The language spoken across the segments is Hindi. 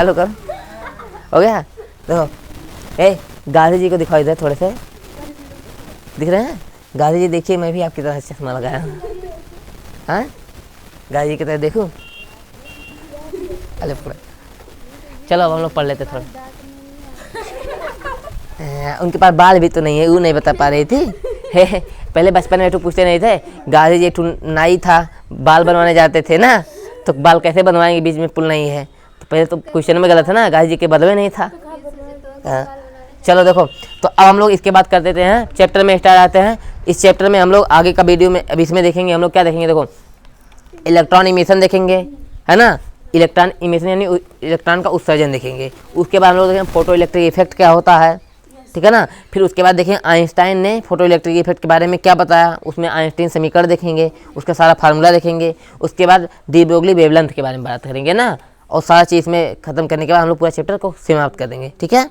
हेलो कर, हो गया। देखो ए गांधी जी को दिखाई दे, थोड़े से दिख रहे हैं गांधी जी। देखिए मैं भी आपकी तरह चश्मा लगाया हूँ। हाँ गांधी जी की तरह देखूँ। अरे पूरा चलो अब हम लोग पढ़ लेते थोड़ा। उनके पास बाल भी तो नहीं है, वो नहीं बता पा रही थी। पहले बचपन में तो पूछते नहीं थे, गांधी जी एक नाई था, बाल बनवाने जाते थे ना, तो बाल कैसे बनवाएंगे, बीच में पुल नहीं है। तो पहले तो क्वेश्चन में गलत है ना, गांधी जी के बदले नहीं था। चलो देखो, तो अब हम लोग इसके बाद कर देते हैं, चैप्टर में स्टार्ट आते हैं। इस चैप्टर में हम लोग आगे का वीडियो में अब इसमें देखेंगे हम लोग क्या देखेंगे। देखो इलेक्ट्रॉन इमिशन देखेंगे, है ना, इलेक्ट्रॉन इमिशन यानी इलेक्ट्रॉन का उत्सर्जन देखेंगे। उसके बाद हम लोग देखेंगे फोटो इलेक्ट्रिक इफेक्ट क्या होता है, ठीक है ना। फिर उसके बाद देखें आइंस्टाइन ने फोटो इलेक्ट्रिक इफेक्ट के बारे में क्या बताया, उसमें आइंस्टाइन समीकरण देखेंगे, उसका सारा फार्मूला देखेंगे। उसके बाद डी ब्रोगली वेवलेंथ के बारे में बात करेंगे ना, और सारा चीज़ में ख़त्म करने के बाद हम लोग पूरा चैप्टर को समाप्त कर देंगे, ठीक है।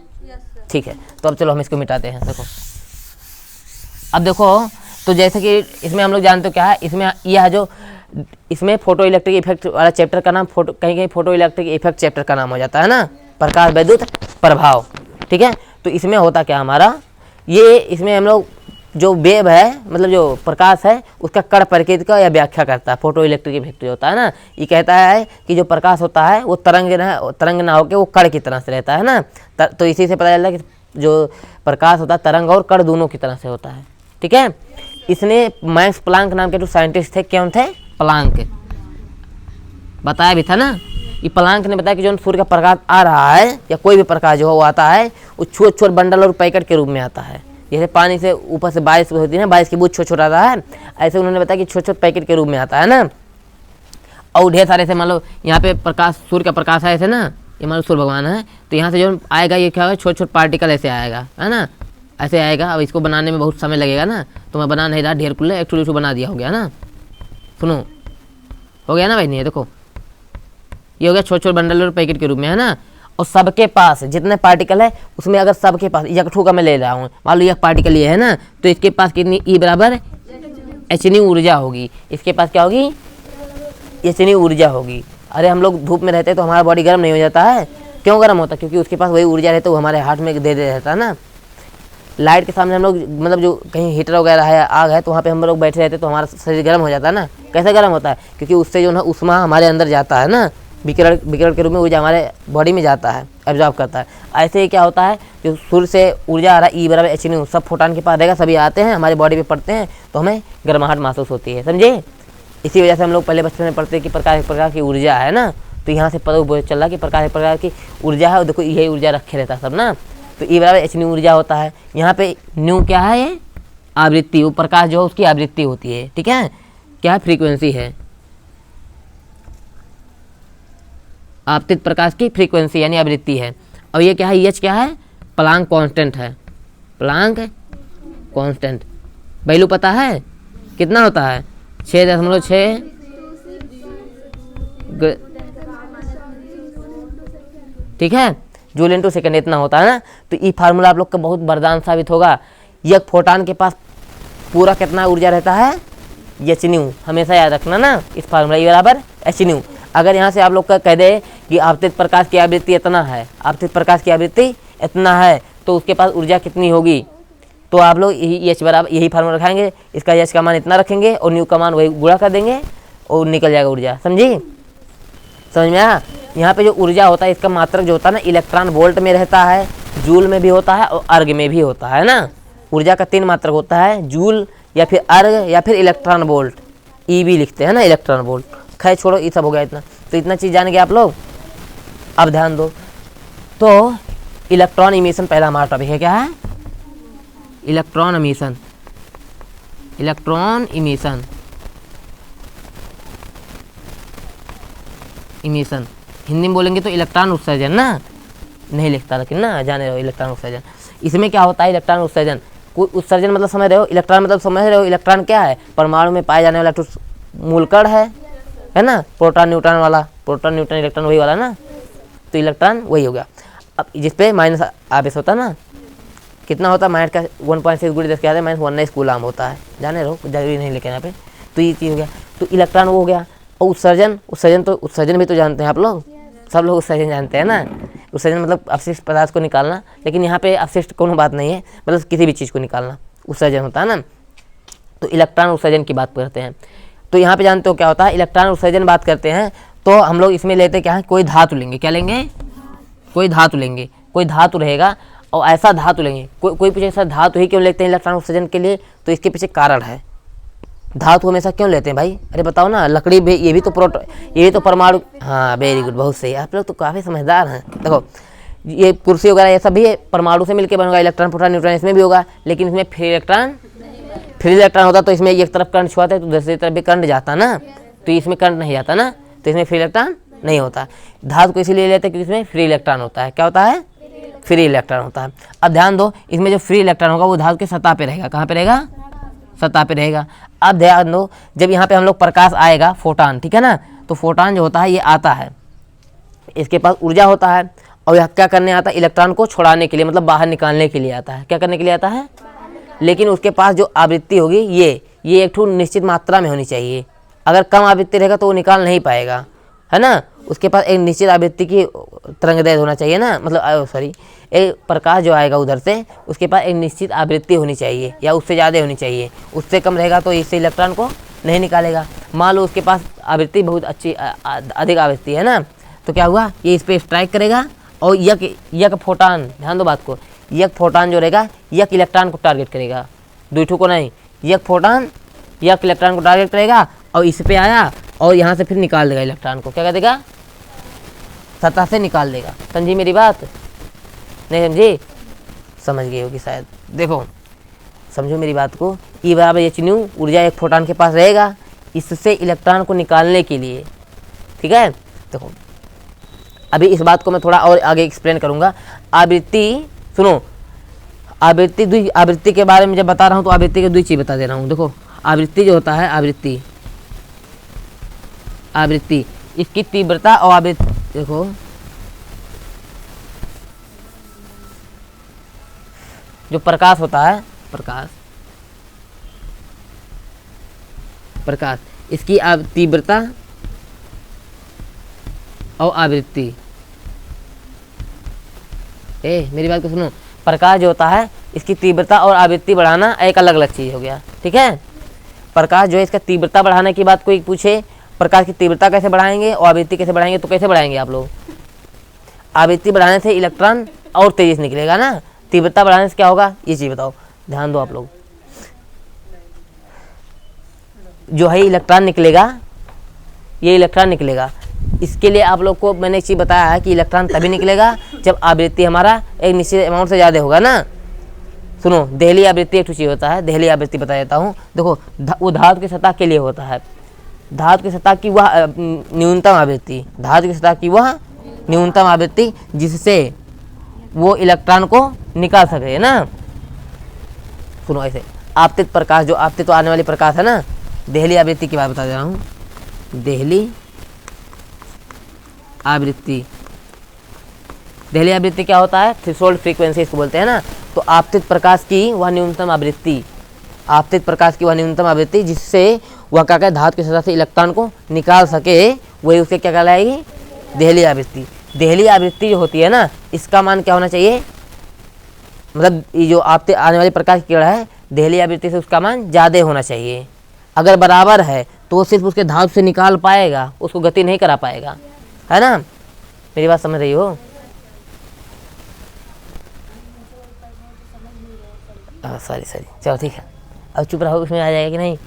ठीक है, तो अब चलो हम इसको मिटाते हैं। देखो अब देखो, तो जैसे कि इसमें हम लोग जानते हो क्या है, इसमें यह जो इसमें फोटो इलेक्ट्रिक इफेक्ट वाला चैप्टर का नाम कहीं कहीं फोटो इलेक्ट्रिक इफेक्ट चैप्टर का नाम हो जाता है ना, प्रकाश विद्युत प्रभाव, ठीक है। तो इसमें होता क्या हमारा, ये इसमें हम लोग जो वेव है, मतलब जो प्रकाश है, उसका कण प्रकृति का यह व्याख्या करता है। फोटो इलेक्ट्रिक इफेक्ट जो होता है ना, ये कहता है कि जो प्रकाश होता है वो तरंग ना होकर वो कण की तरह से रहता है ना। तो इसी से पता चलता है कि जो प्रकाश होता है तरंग और कण दोनों की तरह से होता है, ठीक है। इसने मैक्स प्लांक नाम के जो साइंटिस्ट थे, कौन थे, प्लांक, बताया भी था ना। ये प्लांक ने बताया कि जो सूर्य का प्रकाश आ रहा है या कोई भी प्रकाश जो वो आता है, वो छोटे छोटे बंडल और पैकेट के रूप में आता है। जैसे पानी से ऊपर से बारिश होती है ना, बारिश की बूंद छोटा छोटा आता है, ऐसे उन्होंने बताया कि छोटे छोटे पैकेट के रूप में आता है ना। और ढेर सारे से मान लो यहाँ पे प्रकाश, सूर्य का प्रकाश है ऐसे ना, ये मान लो सूर्य भगवान है, तो यहाँ से जो आएगा ये क्या होगा, छोटे छोटे पार्टिकल ऐसे आएगा, है ना, ऐसे आएगा। अब इसको बनाने में बहुत समय लगेगा ना, तो मैं बना नहीं रहा, ढेर कुल्ले एक टू बना दिया, हो गया ना। सुनो, हो गया ना भाई, नहीं देखो ये हो गया छोटे छोटे बंडल और पैकेट के रूप में, है ना। और सबके पास जितने पार्टिकल है उसमें अगर सबके पास इकट्ठू का मैं ले रहा हूँ, मान लो एक पार्टिकल ये है ना, तो इसके पास कितनी ई बराबर एचनी ऊर्जा होगी, इसके पास क्या होगी, एचनी ऊर्जा होगी। अरे हम लोग धूप में रहते हैं तो हमारा बॉडी गर्म नहीं हो जाता है, क्यों गर्म होता है, क्योंकि उसके पास वही ऊर्जा रहती है, वो हमारे हार्ट में दे रहता है ना। लाइट के सामने हम लोग, मतलब जो कहीं हीटर वगैरह है, आग है, तो वहाँ पे हम लोग बैठे रहते हैं तो हमारा शरीर गर्म हो जाता है ना। कैसे गर्म होता है, क्योंकि उससे जो है उष्मा हमारे अंदर जाता है ना, विकिरण के रूप में ऊर्जा हमारे बॉडी में जाता है, एब्जॉर्ब करता है। ऐसे ही क्या होता है, जो सूर्य से ऊर्जा आ रहा है, ई बराबर एच न्यू, सब फोटान के पास रहेगा, सभी आते हैं हमारे बॉडी पे पड़ते हैं, तो हमें गर्माहट महसूस होती है, समझे। इसी वजह से हम लोग पहले बचपन में पढ़ते हैं कि प्रकाश एक प्रकार की ऊर्जा है ना, तो यहाँ से पता चल रहा कि प्रकाश एक प्रकार की ऊर्जा है, और देखो यही ऊर्जा रखे रहता है सब ना, तो ई बराबर एच न्यू ऊर्जा होता है। यहाँ पे न्यू क्या है, ये आवृत्ति, वो प्रकाश जो है उसकी आवृत्ति होती है, ठीक है, क्या फ्रीक्वेंसी है, आपतित प्रकाश की फ्रीक्वेंसी यानी आवृत्ति है। और ये क्या है, एच क्या है, प्लांक कांस्टेंट है, प्लांक कांस्टेंट, वैल्यू पता है कितना होता है, 6.6, ठीक है, जूल इंटू सेकेंड इतना होता है ना। तो ये फार्मूला आप लोग का बहुत वरदान साबित होगा। एक फोटान के पास पूरा कितना ऊर्जा रहता है, एच न्यू, हमेशा याद रखना ना, इस फार्मूला ई बराबर एच न्यू। अगर यहाँ से आप लोग का कह दे कि आपतित प्रकाश की आवृत्ति इतना है, आपतित प्रकाश की आवृत्ति इतना है, तो उसके पास ऊर्जा कितनी होगी, तो आप लोग यही एच बराबर यही फार्मूला रखाएंगे, इसका एच का मान इतना रखेंगे और न्यू का मान वही गुणा कर देंगे और निकल जाएगा ऊर्जा, समझी, समझ में आया। यहाँ पे जो ऊर्जा होता है इसका मात्रक जो होता है ना, इलेक्ट्रॉन वोल्ट में रहता है, जूल में भी होता है और अर्ग में भी होता है ना। ऊर्जा का 3 मात्रक होता है, जूल या फिर अर्ग या फिर इलेक्ट्रॉन वोल्ट, ई भी लिखते हैं ना, इलेक्ट्रॉन वोल्ट। खैर छोड़ो, ये सब हो गया इतना, तो इतना चीज़ जान गए आप लोग। अब ध्यान दो, तो इलेक्ट्रॉन इमिशन पहला हमारा टॉपिक है, क्या है, electron emission, electron emission, emission Hindi में बोलेंगे तो इलेक्ट्रॉन उत्सर्जन ना, नहीं लिखता लेकिन ना, जाने रहो, इलेक्ट्रॉन उत्सर्जन। इसमें क्या होता है, इलेक्ट्रॉन उत्सर्जन, कोई उत्सर्जन मतलब समझ रहे हो, इलेक्ट्रॉन मतलब समझ रहे हो, इलेक्ट्रॉन क्या है, परमाणु में पाए जाने वाला मूलकण है ना, प्रोटॉन न्यूट्रॉन वाला, प्रोटॉन न्यूट्रॉन इलेक्ट्रॉन वही वाला ना, तो इलेक्ट्रॉन वही हो गया। अब जिसपे माइनस आवेश होता है ना, कितना होता है, माइनस का 1.6 × 10 क्या है, -19 कूलाम होता है, जाने रहो, जरूरी नहीं लेकिन यहाँ पे, तो ये चीज़ हो गया। तो इलेक्ट्रॉन वो हो गया। और उत्सर्जन, उत्सर्जन भी तो जानते हैं आप लोग, सब लोग उत्सर्जन जानते हैं ना। उत्सर्जन मतलब अपशिष्ट पदार्थ को निकालना, लेकिन यहाँ पे अपशिष्ट कोनो बात नहीं है, मतलब किसी भी चीज़ को निकालना उत्सर्जन होता है ना। तो इलेक्ट्रॉन उत्सर्जन की बात करते हैं। तो यहाँ पे जानते हो क्या होता है, इलेक्ट्रॉन उत्सर्जन बात करते हैं तो हम लोग इसमें लेते क्या है, कोई धातु लेंगे। क्या लेंगे? कोई धातु लेंगे। कोई धातु रहेगा और ऐसा धातु लेंगे। कोई पूछे ऐसा धातु ही क्यों लेते हैं इलेक्ट्रॉन उत्सर्जन के लिए, तो इसके पीछे कारण है। धातु हमेशा क्यों लेते हैं भाई? अरे बताओ ना, लकड़ी भी, ये भी तो परमाणु। हाँ वेरी गुड, बहुत सही, आप लोग तो काफ़ी समझदार हैं। देखो ये कुर्सी वगैरह ये सब भी परमाणु से मिलकर बनेगा, इलेक्ट्रॉन प्रोटॉन न्यूट्रॉन इसमें भी होगा, लेकिन इसमें फ्री इलेक्ट्रॉन होता, तो इसमें एक तरफ करंट छुआता है तो दूसरी तरफ भी करंट जाता ना, तो इसमें करंट नहीं जाता ना, तो इसमें फ्री इलेक्ट्रॉन नहीं होता। धातु को इसीलिए लेते हैं क्योंकि इसमें फ्री इलेक्ट्रॉन होता है। क्या होता है? फ्री इलेक्ट्रॉन होता है। अब ध्यान दो, इसमें जो फ्री इलेक्ट्रॉन होगा वो धातु के सतह पे रहेगा। कहाँ पे रहेगा? सतह पे रहेगा। अब ध्यान दो, जब यहाँ पे हम लोग प्रकाश आएगा, फोटॉन, ठीक है ना, तो फोटॉन जो होता है ये आता है, इसके पास ऊर्जा होता है और यह क्या करने आता है, इलेक्ट्रॉन को छोड़ाने के लिए, मतलब बाहर निकालने के लिए आता है। क्या करने के लिए आता है? लेकिन उसके पास जो आवृत्ति होगी ये एक ठो निश्चित मात्रा में होनी चाहिए। अगर कम आवृत्ति रहेगा तो वो निकाल नहीं पाएगा, है ना। उसके पास एक निश्चित आवृत्ति की तरंगदैर्घ्य होना चाहिए ना, मतलब सॉरी, एक प्रकाश जो आएगा उधर से उसके पास एक निश्चित आवृत्ति होनी चाहिए या उससे ज़्यादा होनी चाहिए। उससे कम रहेगा तो इससे इलेक्ट्रॉन को नहीं निकालेगा। मान लो उसके पास आवृत्ति बहुत अच्छी अधिक आवृत्ति है ना, तो क्या हुआ, ये इस पर स्ट्राइक करेगा और यक फोटॉन, ध्यान दो बात को, यक फोटॉन जो रहेगा यक इलेक्ट्रॉन को टारगेट करेगा, दूठों को नहीं। यक फोटॉन यक इलेक्ट्रॉन को टारगेट करेगा और इस पे आया और यहाँ से फिर निकाल देगा इलेक्ट्रॉन को। क्या कर देगा? सतह से निकाल देगा। समझी मेरी बात? नहीं समझी? समझ गई होगी शायद। देखो समझो मेरी बात को, E बराबर एच न्यू, ऊर्जा एक फोटॉन के पास रहेगा इससे इलेक्ट्रॉन को निकालने के लिए, ठीक है। देखो अभी इस बात को मैं थोड़ा और आगे एक्सप्लेन करूँगा। आवृत्ति सुनो, आवृत्ति के बारे में जब बता रहा हूँ तो आवृत्ति के दो चीज़ बता दे रहा हूँ। देखो आवृत्ति जो होता है, आवृत्ति इसकी तीव्रता और आवृत्ति, देखो जो प्रकाश होता है, प्रकाश इसकी तीव्रता और आवृत्ति, मेरी बात को सुनो, प्रकाश जो होता है इसकी तीव्रता और आवृत्ति बढ़ाना एक अलग अलग चीज़ हो गया, ठीक है। प्रकाश जो है इसका तीव्रता बढ़ाने की बात कोई पूछे, प्रकाश की तीव्रता कैसे बढ़ाएंगे और आवृत्ति कैसे बढ़ाएंगे, तो कैसे बढ़ाएंगे आप लोग? आवृत्ति बढ़ाने से इलेक्ट्रॉन और तेजी से निकलेगा ना, तीव्रता बढ़ाने से क्या होगा, ये चीज़ बताओ, ध्यान दो आप लोग। जो है इलेक्ट्रॉन निकलेगा, ये इलेक्ट्रॉन निकलेगा, इसके लिए आप लोग को मैंने एक चीज़ बताया है कि इलेक्ट्रॉन तभी निकलेगा जब आवृत्ति हमारा एक निश्चित अमाउंट से ज़्यादा होगा ना। सुनो, देहली आवृत्ति एक चीज़ होता है, देहली आवृत्ति बता देता हूँ। देखो वो धातु की सतह के लिए होता है, धातु की सतह की वह न्यूनतम आवृत्ति, धातु की सतह की वह न्यूनतम आवृत्ति जिससे वो इलेक्ट्रॉन को निकाल सके ना। सुनो ऐसे, आपतित प्रकाश, जो आपतित तो आने वाली प्रकाश है ना, देहली आवृत्ति की बात बता दे रहा हूँ। देहली आवृत्ति, देहली आवृत्ति क्या होता है, थ्रेशोल्ड फ्रीक्वेंसी इसको बोलते हैं ना। तो आपतित प्रकाश की वह न्यूनतम आवृत्ति, आपतित प्रकाश की वह न्यूनतम आवृत्ति जिससे वह क्या कहते धातु की सतह से इलेक्ट्रॉन को निकाल सके, वही उसके क्या कहलाएगी, देहली आवृत्ति। देहली आवृत्ति जो होती है ना, इसका मान क्या होना चाहिए, मतलब ये जो आपतित आने वाली प्रकाश की किरण है, देहली आवृत्ति से उसका मान ज़्यादा होना चाहिए। अगर बराबर है तो वो सिर्फ उसके धातु से निकाल पाएगा, उसको गति नहीं करा पाएगा, है ना। मेरी बात समझ रही हो? सॉरी चलो ठीक है, अब चुप रहो, उसमें आ जाएगा कि नहीं।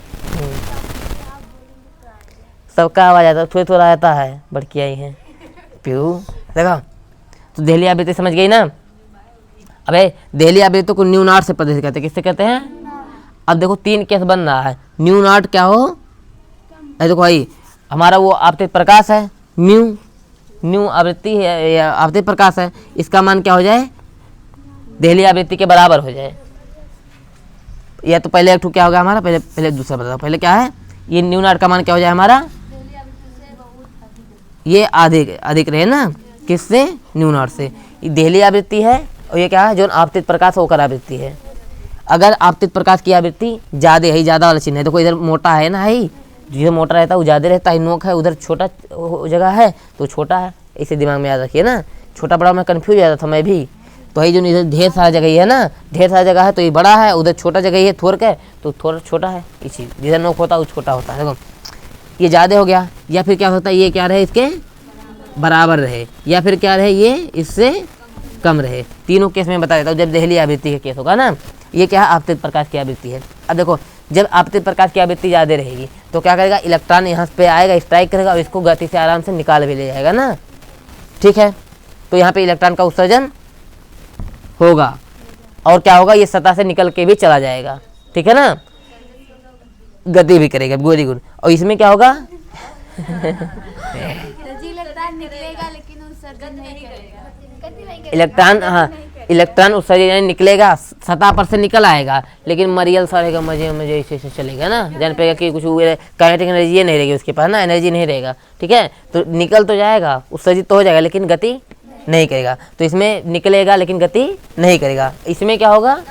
सबका आवाज़ आता है, थोड़ा थोड़ा आता है, बड़की आई है प्यू, देखा। तो देहली आवृत्ति समझ गई ना। अबे देहली आवृत्ति को न्यू नॉट से प्रदर्शित कहते हैं, किससे कहते हैं। अब देखो तीन केस बन रहा है, न्यू नॉट क्या हो, देखो भाई हमारा वो आपतित प्रकाश है, न्यू आवृत्ति है या आपतित प्रकाश है, इसका मान क्या हो जाए, देहली आवृत्ति के बराबर हो जाए। या तो पहले एक ठो क्या होगा हमारा, पहले दूसरा बताओ, पहले क्या है, ये न्यू नॉट का मान क्या हो जाए हमारा, ये अधिक रहे ना, किससे, न्यू नॉट से। ये देहली आवृत्ति है और ये क्या है, जो आपतित प्रकाश होकर आवृत्ति है। अगर आपतित प्रकाश की आवृत्ति ज़्यादा है, ज़्यादा वाला चिन्ह है, देखो इधर मोटा है ना, है जिधर मोटा रहता है वो ज़्यादा रहता है, नोक है उधर छोटा जगह है तो छोटा है, इसे दिमाग में याद रखिए ना। छोटा बड़ा में कन्फ्यूज हो जाता था मैं भी। तो ये जो इधर ढेर सारा जगह ही है ना, ढेर सारा जगह है तो ये बड़ा है, उधर छोटा जगह ही है थोड़ के तो थोड़ा छोटा है। इसी जिधर नोक होता है वो छोटा होता है। देखो ये ज़्यादा हो गया, या फिर क्या होता है ये क्या रहे इसके बराबर रहे, या फिर क्या रहे ये इससे कम रहे। तीनों केस में बता देता हूँ। जब देहली आवृत्ति का केस होगा ना, ये क्या है आपतित प्रकाश की आवृत्ति है। अब देखो जब आपतित प्रकाश की आवृत्ति ज़्यादा रहेगी तो क्या करेगा, इलेक्ट्रॉन यहाँ पे आएगा, स्ट्राइक करेगा और इसको गति से आराम से निकाल भी ले जाएगा ना। ठीक है, तो यहाँ पे इलेक्ट्रॉन का उत्सर्जन होगा और क्या होगा, ये सतह से निकल के भी चला जाएगा। ठीक है ना, गति भी करेगा, वेरी गुड। और इसमें क्या होगा निकलेगा लेकिन उत्सर्जन नहीं करेगा। इलेक्ट्रॉन, हाँ इलेक्ट्रॉन उत्सर्जन निकलेगा, सतह पर से निकल आएगा, लेकिन मरियल सारेगा मजे मजे ऐसे चलेगा ना। जान पाएगा कि कुछ काइनेटिक एनर्जी नहीं रहेगी उसके पास ना, एनर्जी नहीं रहेगा। ठीक है, तो निकल तो जाएगा, उत्सर्जित तो हो जाएगा लेकिन गति नहीं करेगा। तो इसमें निकलेगा लेकिन गति नहीं करेगा। इसमें क्या होगा,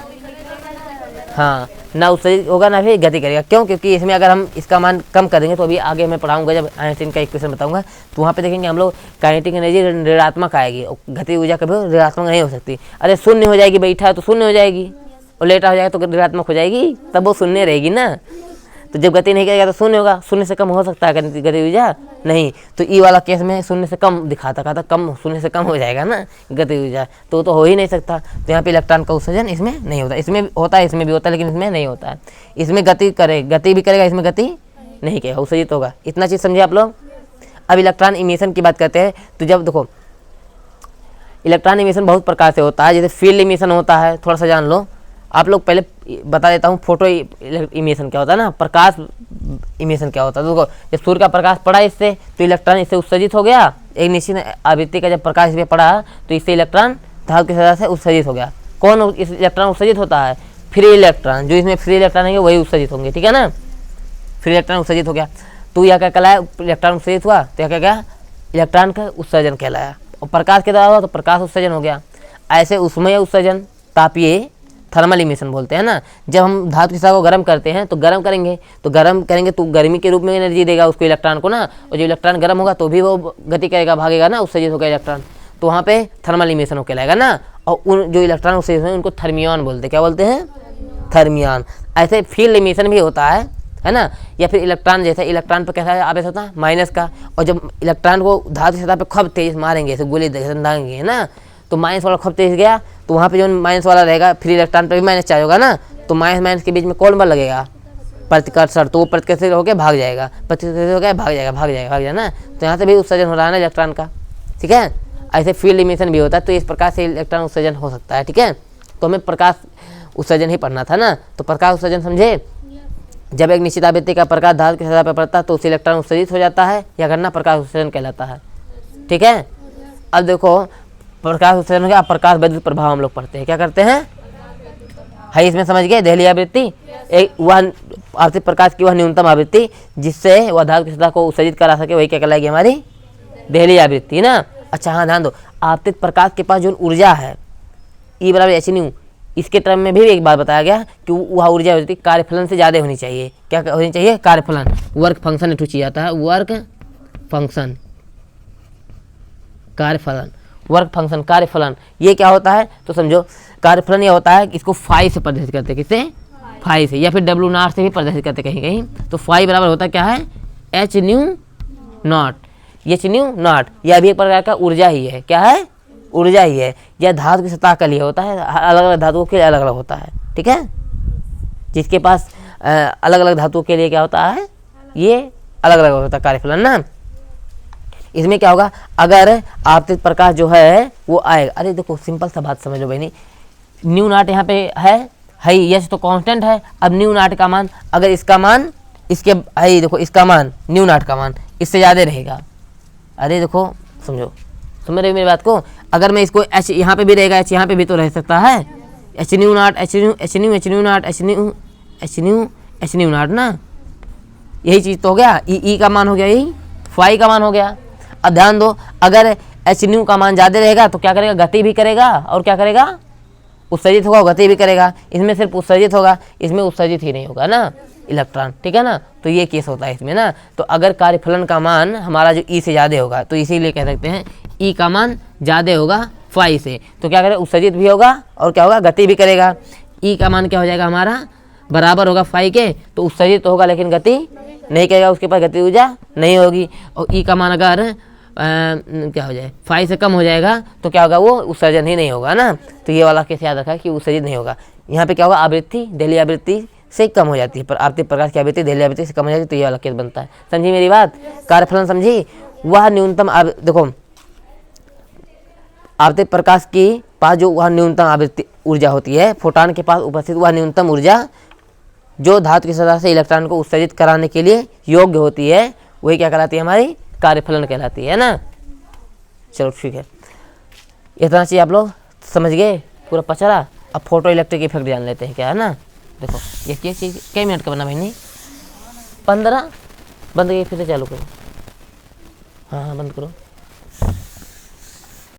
हाँ ना उत्सर्जित होगा ना फिर गति करेगा। क्यों, क्योंकि इसमें अगर हम इसका मान कम कर देंगे तो अभी आगे मैं पढ़ाऊंगा जब आइंस्टीन का इक्वेशन बताऊंगा तो वहाँ पे देखेंगे हम लोग काइनेटिक एनर्जी ऋणात्मक आएगी और गति ऊर्जा कभी ऋणात्मक नहीं हो सकती। अरे शून्य हो जाएगी, बैठा है तो शून्य हो जाएगी, और लेटा हो जाएगा तो ऋणात्मक हो जाएगी, तब वो शून्य रहेगी ना। तो जब गति नहीं करेगा तो शून्य होगा, शून्य से कम हो सकता है गति ऊर्जा नहीं। तो ई वाला केस में शून्य से कम दिखाता, कहता कम शून्य से कम हो जाएगा ना गति ऊर्जा, तो हो ही नहीं सकता। तो यहाँ पे इलेक्ट्रॉन का उत्सर्जन इसमें नहीं होता, इसमें होता है, इसमें भी होता है लेकिन इसमें नहीं होता है। इसमें गति भी करेगा, इसमें गति नहीं करेगा, उत्सर्जित होगा। इतना चीज़ समझे आप लोग। अब इलेक्ट्रॉन इमिशन की बात करते हैं। तो जब देखो इलेक्ट्रॉन इमिशन बहुत प्रकार से होता है, जैसे फील्ड इमिशन होता है, थोड़ा सा जान लो आप लोग। पहले बता देता हूँ फोटो इमिशन क्या होता है ना, प्रकाश इमिशन क्या होता है। देखो जब सूर्य का प्रकाश पड़ा इससे तो इलेक्ट्रॉन इससे उत्सर्जित हो गया, एक निश्चित आवृत्ति का जब प्रकाश इस पर पड़ा तो इससे इलेक्ट्रॉन धातु की सतह से उत्सर्जित हो गया। कौन इस इलेक्ट्रॉन उत्सर्जित होता है, फ्री इलेक्ट्रॉन। जो इसमें फ्री इलेक्ट्रॉन है वही उत्सर्जित होंगे। ठीक है ना, फ्री इलेक्ट्रॉन उत्सर्जित हो गया तो यह क्या कहलाया, इलेक्ट्रॉन उत्सर्जित हुआ तो यह क्या, इलेक्ट्रॉन का उत्सर्जन कहलाया। और प्रकाश के द्वारा हुआ तो प्रकाश उत्सर्जन हो गया। ऐसे उसमें उत्सर्जन तापीय थर्मल इमिशन बोलते हैं ना। जब हम धातु की सतह को गर्म करते हैं तो गर्म करेंगे तो गर्मी के रूप में एनर्जी देगा उसको इलेक्ट्रॉन को ना, और जब इलेक्ट्रॉन गर्म होगा तो भी वो गति करेगा, भागेगा ना, उत्सर्जित होगा इलेक्ट्रॉन, तो वहाँ पे थर्मल इमिशन हो कहलाएगा ना। और उन जो इलेक्ट्रॉन उत्सर्जित हैं उनको थर्मियन बोलते हैं। क्या बोलते हैं, थर्मियन। ऐसे फील्ड इमिशन भी होता है ना। या फिर इलेक्ट्रॉन जैसे इलेक्ट्रॉन पर कैसा आवेश होता है, माइनस का, और जब इलेक्ट्रॉन को धातु की सतह पे खूब तेज मारेंगे, ऐसे गोली दागेंगे ना, तो माइनस वाला खूब तेज गया तो वहाँ पे जो माइनस वाला रहेगा फ्री इलेक्ट्रॉन पर भी माइनस चार्ज होगा ना, तो माइनस के बीच में कौन बल लगेगा, प्रतिकर्षण। तो वो प्रतिकर्षित होकर भाग जाएगा, प्रतिकर्षित होकर भाग जाएगा ना। तो यहाँ से भी उत्सर्जन हो रहा है ना इलेक्ट्रॉन का। ठीक है, ऐसे फील्ड इमिशन भी होता है। तो इस प्रकार से इलेक्ट्रॉन उत्सर्जन हो सकता है। ठीक है, तो हमें प्रकाश उत्सर्जन ही पढ़ना था ना। तो प्रकाश उत्सर्जन समझे, जब एक निश्चित आवृत्ति का प्रकाश धातु की सतह पर पड़ता है तो उसे इलेक्ट्रॉन उत्सर्जित हो जाता है, यह घटना प्रकाश उत्सर्जन कहलाता है। ठीक है, अब देखो प्रकाश उत्सर्जन का प्रकाश वैद्युत प्रभाव हम लोग पढ़ते हैं, क्या करते हैं, है इसमें समझ गए। देहली आवृत्ति एक वह आपतित प्रकाश की वह न्यूनतम आवृत्ति जिससे वह धातु की सतह को उत्सर्जित करा सके, वही क्या कहलाएगी, हमारी देहली आवृत्ति ना। अच्छा हाँ ध्यान दो, आपतित प्रकाश के पास जो ऊर्जा है E बराबर h/nu, इसके टर्म में भी एक बात बताया गया कि वह ऊर्जा होती है कार्यफलन से ज़्यादा होनी चाहिए। क्या होनी चाहिए, कार्यफलन, वर्क फंक्शन एठू चाहिए आता है, वर्क फंक्शन कार्यफलन, वर्क फंक्शन कार्यफलन। ये क्या होता है तो समझो, कार्यफलन ये होता है कि इसको फाई से प्रदर्शित करते हैं, किससे, फाई से, या फिर W0 से भी प्रदर्शित करते कहीं कहीं। तो फाई बराबर होता क्या है, h/0, h/0। यह भी एक प्रकार का ऊर्जा ही है, क्या है, ऊर्जा ही है। यह धातु की सतह के लिए होता है, अलग अलग धातुओं के लिए अलग अलग होता है। ठीक है, जिसके पास अलग अलग धातुओं के लिए क्या होता है, ये अलग अलग होता है कार्यफलन ना। इसमें क्या होगा, अगर आपतित प्रकाश जो है वो आएगा, अरे देखो सिंपल सा बात समझ लो बहनी, न्यू0 यहाँ पे है यश तो कांस्टेंट है। अब न्यू0 का मान, अगर इसका मान इसके है, देखो इसका मान न्यू0 का मान इससे ज़्यादा रहेगा। अरे देखो समझो, समझ रहे मेरी बात को। अगर मैं इसको h यहाँ पे भी रहेगा, h यहाँ पे भी तो रह सकता है, h/0 ना, यही चीज़ तो हो गया। ई का मान हो गया, यही फाई का मान हो गया। अब ध्यान दो, अगर h/nu का मान ज़्यादा रहेगा तो क्या करेगा, गति भी करेगा, और क्या करेगा, उत्सर्जित होगा, गति भी करेगा। इसमें सिर्फ उत्सर्जित होगा, इसमें उत्सर्जित ही नहीं होगा ना इलेक्ट्रॉन। ठीक है ना, तो ये केस होता है इसमें ना। तो अगर कार्यफलन का मान हमारा जो ई से ज़्यादा होगा तो इसीलिए कह सकते हैं ई का मान ज़्यादा होगा फाई से, तो क्या करेगा उत्सर्जित भी होगा और क्या होगा गति भी करेगा। ई का मान क्या हो जाएगा हमारा बराबर होगा फाई के, तो उत्सर्जित होगा लेकिन गति नहीं करेगा, उसके पास गति ऊर्जा नहीं होगी। और ई का मान अगर क्या हो जाए फाई से कम हो जाएगा तो क्या होगा वो उत्सर्जन ही नहीं होगा ना। तो ये वाला कैसे याद रखा कि उत्सर्जित नहीं होगा। यहाँ पे क्या होगा आवृत्ति दहलीय आवृत्ति से कम हो जाती है, पर आपतित प्रकाश की आवृत्ति दहलीय आवृत्ति से कम हो जाती है, तो ये वाला केस बनता है। समझी मेरी बात, कार्यफलन समझी। वह न्यूनतम देखो आपतित प्रकाश की पास जो वह न्यूनतम आवृत्ति ऊर्जा होती है, फोटॉन के पास उपस्थित वह न्यूनतम ऊर्जा जो धातु की सतह से इलेक्ट्रॉन को उत्सर्जित कराने के लिए योग्य होती है, वही क्या कहलाती है हमारी कार्यफलन कहलाती है ना। चलो ठीक है, इतना चाहिए आप लोग समझ गए पूरा पचरा। अब फोटो इलेक्ट्रिक इफेक्ट जान लेते हैं क्या है ना। देखो ये कई मिनट का बना भाई, 15 बंद करके फिर से चालू करो। हाँ बंद करो।